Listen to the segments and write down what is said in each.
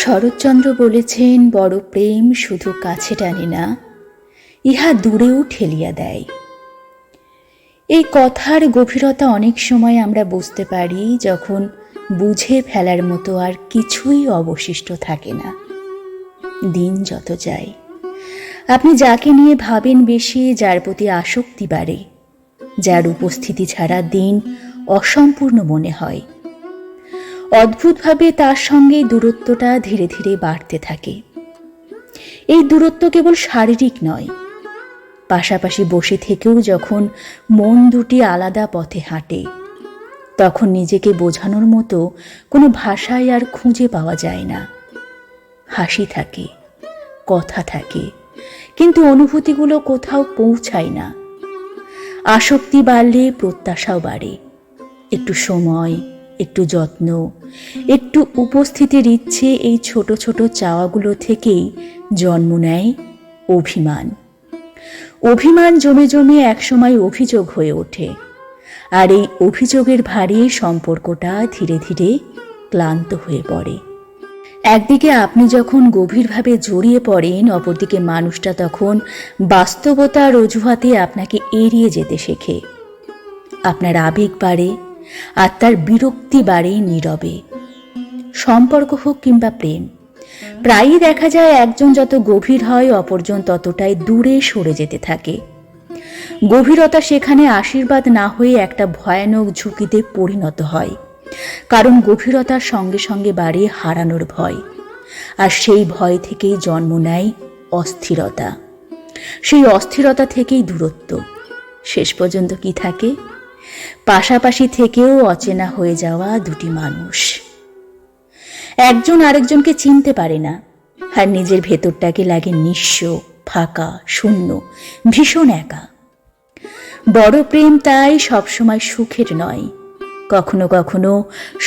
শরৎচন্দ্র বলেছেন, বড় প্রেম শুধু কাছে টানে না, ইহা দূরেও ঠেলিয়া দেয়। এই কথার গভীরতা অনেক সময় আমরা বুঝতে পারি যখন বুঝে ফেলার মতো আর কিছুই অবশিষ্ট থাকে না। দিন যত যায়, আপনি যাকে নিয়ে ভাবেন বেশি, যার প্রতি আসক্তি বাড়ে, যার উপস্থিতি ছাড়া দিন অসম্পূর্ণ মনে হয়, অদ্ভুতভাবে তার সঙ্গে দূরত্বটা ধীরে ধীরে বাড়তে থাকে। এই দূরত্ব কেবল শারীরিক নয়, পাশাপাশি বসে থেকেও যখন মন দুটি আলাদা পথে হাঁটে, তখন নিজেকে বোঝানোর মতো কোনো ভাষাই আর খুঁজে পাওয়া যায় না। হাসি থাকে, কথা থাকে, কিন্তু অনুভূতিগুলো কোথাও পৌঁছায় না। আসক্তি বাড়লে প্রত্যাশাও বাড়ে। একটু সময়, একটু যত্ন, একটু উপস্থিতির ইচ্ছে, এই ছোট ছোট চাওয়াগুলো থেকেই জন্ম নেয় অভিমান। অভিমান জমে জমে একসময় অভিযোগ হয়ে ওঠে, আর এই অভিযোগের ভারে সম্পর্কটা ধীরে ধীরে ক্লান্ত হয়ে পড়ে। একদিকে আপনি যখন গভীরভাবে জড়িয়ে পড়েন, অপরদিকে মানুষটা তখন বাস্তবতার অজুহাতে আপনাকে এড়িয়ে যেতে শেখে। আপনার আবেগ বাড়ে, আর তার বিরক্তি বাড়ে নীরবে। সম্পর্ক হোক কিংবা প্রেম, প্রায়ই দেখা যায় একজন যত গভীর হয়, অপরজন ততটাই দূরে সরে যেতে থাকে। গভীরতা সেখানে আশীর্বাদ না হয়ে একটা ভয়ানক ঝুঁকিতে পরিণত হয়, কারণ গভীরতার সঙ্গে সঙ্গে বাড়ে হারানোর ভয়, আর সেই ভয় থেকেই জন্ম নেয় অস্থিরতা। সেই অস্থিরতা থেকেই দূরত্ব। শেষ পর্যন্ত কি থাকে? পাশাপাশি থেকেও অচেনা হয়ে যাওয়া দুটি মানুষ। একজন আরেকজনকে চিনতে পারে না, আর নিজের ভেতরটাকে লাগে নিঃস্ব, ফাঁকা, শূন্য, ভীষণ একা। বড় প্রেম তাই সবসময় সুখের নয়। কখনো কখনো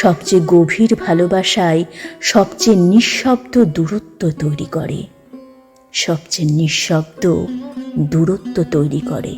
সবচেয়ে গভীর ভালোবাসায় সবচেয়ে নিঃশব্দ দূরত্ব তৈরি করে। সবচেয়ে নিঃশব্দ দূরত্ব তৈরি করে।